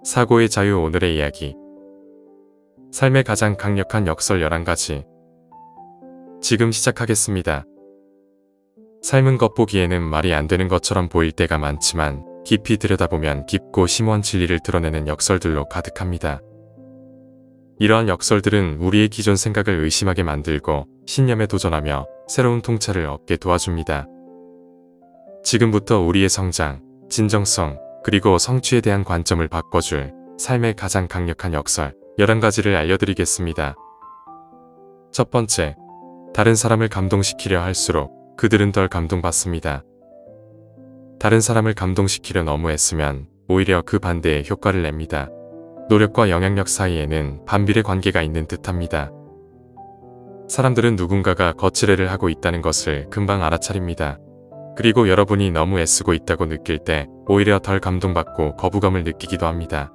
사고의 자유. 오늘의 이야기. 삶의 가장 강력한 역설 11가지. 지금 시작하겠습니다. 삶은 겉보기에는 말이 안 되는 것처럼 보일 때가 많지만 깊이 들여다보면 깊고 심오한 진리를 드러내는 역설들로 가득합니다. 이러한 역설들은 우리의 기존 생각을 의심하게 만들고 신념에 도전하며 새로운 통찰을 얻게 도와줍니다. 지금부터 우리의 성장, 진정성, 그리고 성취에 대한 관점을 바꿔줄 삶의 가장 강력한 역설 11가지를 알려드리겠습니다. 첫 번째, 다른 사람을 감동시키려 할수록 그들은 덜 감동받습니다. 다른 사람을 감동시키려 너무 애쓰면 오히려 그 반대의 효과를 냅니다. 노력과 영향력 사이에는 반비례 관계가 있는 듯합니다. 사람들은 누군가가 거칠애를 하고 있다는 것을 금방 알아차립니다. 그리고 여러분이 너무 애쓰고 있다고 느낄 때 오히려 덜 감동받고 거부감을 느끼기도 합니다.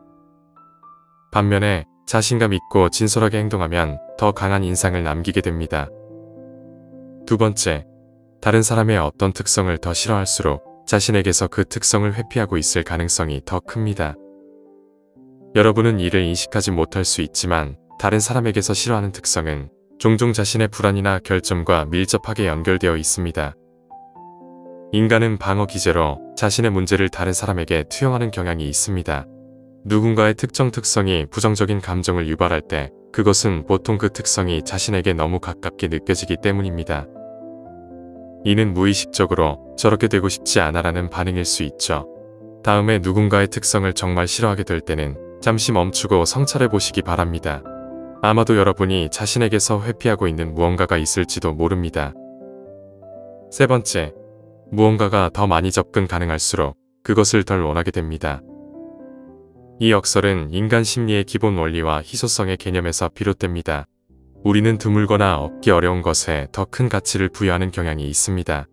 반면에 자신감 있고 진솔하게 행동하면 더 강한 인상을 남기게 됩니다. 두 번째, 다른 사람의 어떤 특성을 더 싫어할수록 자신에게서 그 특성을 회피하고 있을 가능성이 더 큽니다. 여러분은 이를 인식하지 못할 수 있지만 다른 사람에게서 싫어하는 특성은 종종 자신의 불안이나 결점과 밀접하게 연결되어 있습니다. 인간은 방어 기제로 자신의 문제를 다른 사람에게 투영하는 경향이 있습니다. 누군가의 특정 특성이 부정적인 감정을 유발할 때 그것은 보통 그 특성이 자신에게 너무 가깝게 느껴지기 때문입니다. 이는 무의식적으로 저렇게 되고 싶지 않아라는 반응일 수 있죠. 다음에 누군가의 특성을 정말 싫어하게 될 때는 잠시 멈추고 성찰해 보시기 바랍니다. 아마도 여러분이 자신에게서 회피하고 있는 무언가가 있을지도 모릅니다. 세 번째, 무언가가 더 많이 접근 가능할수록 그것을 덜 원하게 됩니다. 이 역설은 인간 심리의 기본 원리와 희소성의 개념에서 비롯됩니다. 우리는 드물거나 얻기 어려운 것에 더 큰 가치를 부여하는 경향이 있습니다.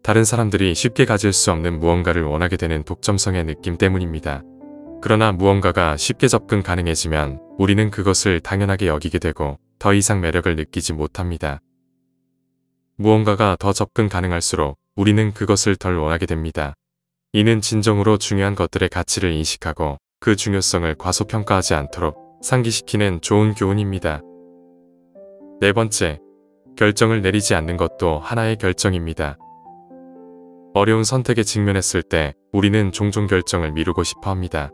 다른 사람들이 쉽게 가질 수 없는 무언가를 원하게 되는 독점성의 느낌 때문입니다. 그러나 무언가가 쉽게 접근 가능해지면 우리는 그것을 당연하게 여기게 되고 더 이상 매력을 느끼지 못합니다. 무언가가 더 접근 가능할수록 우리는 그것을 덜 원하게 됩니다. 이는 진정으로 중요한 것들의 가치를 인식하고 그 중요성을 과소평가하지 않도록 상기시키는 좋은 교훈입니다. 네 번째, 결정을 내리지 않는 것도 하나의 결정입니다. 어려운 선택에 직면했을 때 우리는 종종 결정을 미루고 싶어 합니다.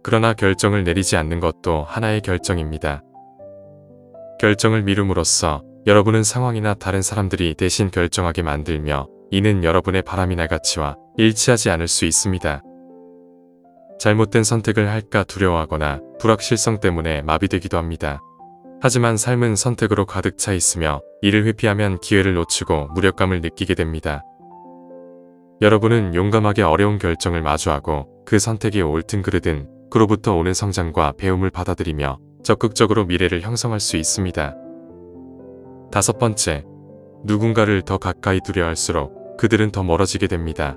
그러나 결정을 내리지 않는 것도 하나의 결정입니다. 결정을 미룸으로써 여러분은 상황이나 다른 사람들이 대신 결정하게 만들며 이는 여러분의 바람이나 가치와 일치하지 않을 수 있습니다. 잘못된 선택을 할까 두려워하거나 불확실성 때문에 마비되기도 합니다. 하지만 삶은 선택으로 가득 차 있으며 이를 회피하면 기회를 놓치고 무력감을 느끼게 됩니다. 여러분은 용감하게 어려운 결정을 마주하고 그 선택이 옳든 그르든 그로부터 오는 성장과 배움을 받아들이며 적극적으로 미래를 형성할 수 있습니다. 다섯 번째, 누군가를 더 가까이 두려워할수록 그들은 더 멀어지게 됩니다.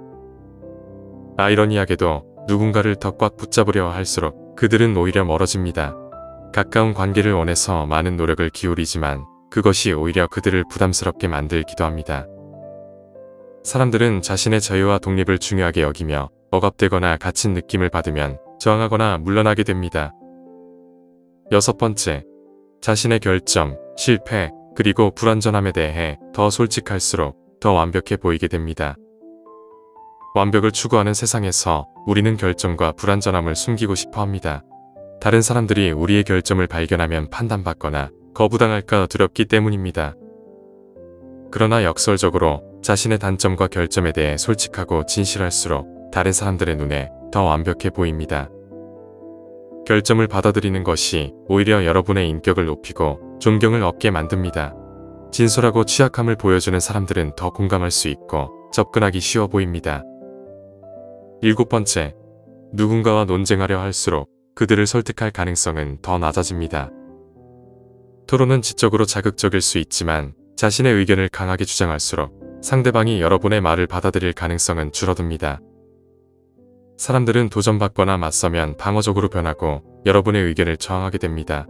아이러니하게도 누군가를 더 꽉 붙잡으려 할수록 그들은 오히려 멀어집니다. 가까운 관계를 원해서 많은 노력을 기울이지만 그것이 오히려 그들을 부담스럽게 만들기도 합니다. 사람들은 자신의 자유와 독립을 중요하게 여기며 억압되거나 갇힌 느낌을 받으면 저항하거나 물러나게 됩니다. 여섯 번째, 자신의 결점, 실패, 그리고 불완전함에 대해 더 솔직할수록 더 완벽해 보이게 됩니다. 완벽을 추구하는 세상에서 우리는 결점과 불완전함을 숨기고 싶어 합니다. 다른 사람들이 우리의 결점을 발견하면 판단받거나 거부당할까 두렵기 때문입니다. 그러나 역설적으로 자신의 단점과 결점에 대해 솔직하고 진실할수록 다른 사람들의 눈에 더 완벽해 보입니다. 결점을 받아들이는 것이 오히려 여러분의 인격을 높이고 존경을 얻게 만듭니다. 진솔하고 취약함을 보여주는 사람들은 더 공감할 수 있고 접근하기 쉬워 보입니다. 일곱 번째, 누군가와 논쟁하려 할수록 그들을 설득할 가능성은 더 낮아집니다. 토론은 지적으로 자극적일 수 있지만 자신의 의견을 강하게 주장할수록 상대방이 여러분의 말을 받아들일 가능성은 줄어듭니다. 사람들은 도전받거나 맞서면 방어적으로 변하고 여러분의 의견을 저항하게 됩니다.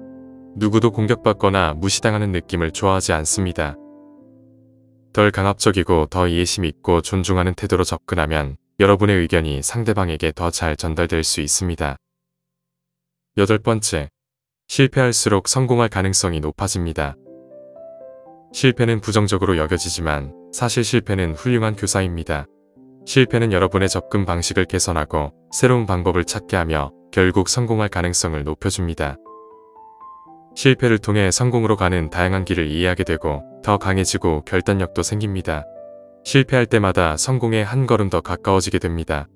누구도 공격받거나 무시당하는 느낌을 좋아하지 않습니다. 덜 강압적이고 더 이해심 있고 존중하는 태도로 접근하면 여러분의 의견이 상대방에게 더 잘 전달될 수 있습니다. 8번째, 실패할수록 성공할 가능성이 높아집니다. 실패는 부정적으로 여겨지지만 사실 실패는 훌륭한 교사입니다. 실패는 여러분의 접근 방식을 개선하고 새로운 방법을 찾게 하며 결국 성공할 가능성을 높여줍니다. 실패를 통해 성공으로 가는 다양한 길을 이해하게 되고 더 강해지고 결단력도 생깁니다. 실패할 때마다 성공에 한 걸음 더 가까워지게 됩니다.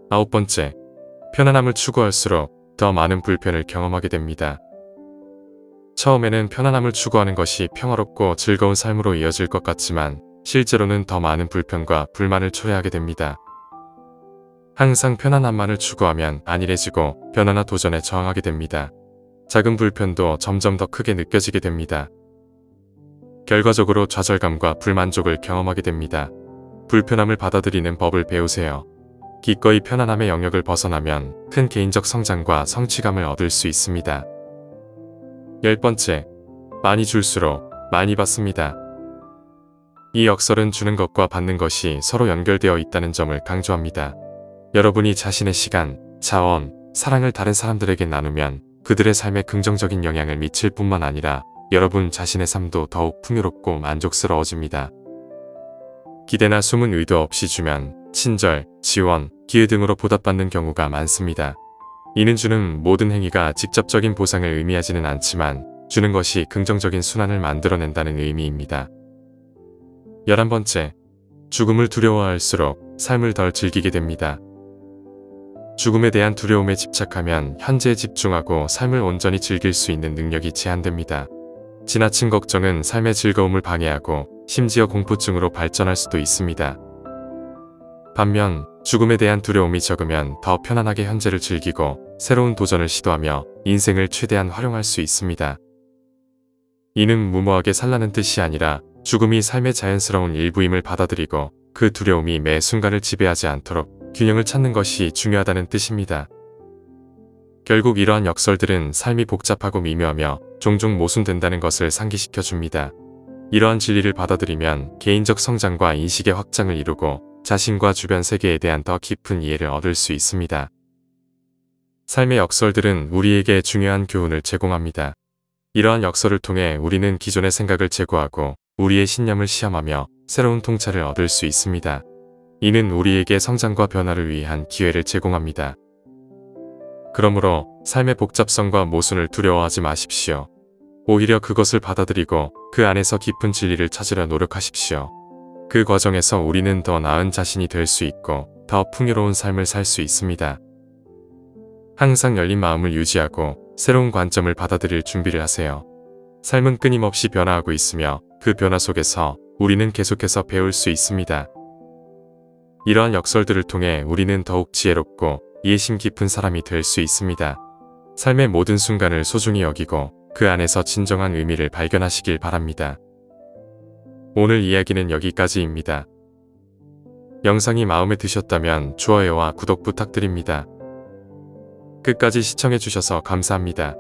9번째, 편안함을 추구할수록 더 많은 불편을 경험하게 됩니다. 처음에는 편안함을 추구하는 것이 평화롭고 즐거운 삶으로 이어질 것 같지만 실제로는 더 많은 불편과 불만을 초래하게 됩니다. 항상 편안함만을 추구하면 안일해지고 변화나 도전에 저항하게 됩니다. 작은 불편도 점점 더 크게 느껴지게 됩니다. 결과적으로 좌절감과 불만족을 경험하게 됩니다. 불편함을 받아들이는 법을 배우세요. 기꺼이 편안함의 영역을 벗어나면 큰 개인적 성장과 성취감을 얻을 수 있습니다. 10번째, 많이 줄수록 많이 받습니다. 이 역설은 주는 것과 받는 것이 서로 연결되어 있다는 점을 강조합니다. 여러분이 자신의 시간, 자원, 사랑을 다른 사람들에게 나누면 그들의 삶에 긍정적인 영향을 미칠 뿐만 아니라 여러분 자신의 삶도 더욱 풍요롭고 만족스러워집니다. 기대나 숨은 의도 없이 주면 친절, 지원, 기회 등으로 보답받는 경우가 많습니다. 이는 주는 모든 행위가 직접적인 보상을 의미하지는 않지만 주는 것이 긍정적인 순환을 만들어낸다는 의미입니다. 11번째, 죽음을 두려워할수록 삶을 덜 즐기게 됩니다. 죽음에 대한 두려움에 집착하면 현재에 집중하고 삶을 온전히 즐길 수 있는 능력이 제한됩니다. 지나친 걱정은 삶의 즐거움을 방해하고 심지어 공포증으로 발전할 수도 있습니다. 반면 죽음에 대한 두려움이 적으면 더 편안하게 현재를 즐기고 새로운 도전을 시도하며 인생을 최대한 활용할 수 있습니다. 이는 무모하게 살라는 뜻이 아니라 죽음이 삶의 자연스러운 일부임을 받아들이고 그 두려움이 매 순간을 지배하지 않도록 균형을 찾는 것이 중요하다는 뜻입니다. 결국 이러한 역설들은 삶이 복잡하고 미묘하며 종종 모순된다는 것을 상기시켜 줍니다. 이러한 진리를 받아들이면 개인적 성장과 인식의 확장을 이루고 자신과 주변 세계에 대한 더 깊은 이해를 얻을 수 있습니다. 삶의 역설들은 우리에게 중요한 교훈을 제공합니다. 이러한 역설을 통해 우리는 기존의 생각을 제고하고 우리의 신념을 시험하며 새로운 통찰을 얻을 수 있습니다. 이는 우리에게 성장과 변화를 위한 기회를 제공합니다. 그러므로 삶의 복잡성과 모순을 두려워하지 마십시오. 오히려 그것을 받아들이고 그 안에서 깊은 진리를 찾으려 노력하십시오. 그 과정에서 우리는 더 나은 자신이 될 수 있고 더 풍요로운 삶을 살 수 있습니다. 항상 열린 마음을 유지하고 새로운 관점을 받아들일 준비를 하세요. 삶은 끊임없이 변화하고 있으며 그 변화 속에서 우리는 계속해서 배울 수 있습니다. 이러한 역설들을 통해 우리는 더욱 지혜롭고 이해심 깊은 사람이 될 수 있습니다. 삶의 모든 순간을 소중히 여기고 그 안에서 진정한 의미를 발견하시길 바랍니다. 오늘 이야기는 여기까지입니다. 영상이 마음에 드셨다면 좋아요와 구독 부탁드립니다. 끝까지 시청해주셔서 감사합니다.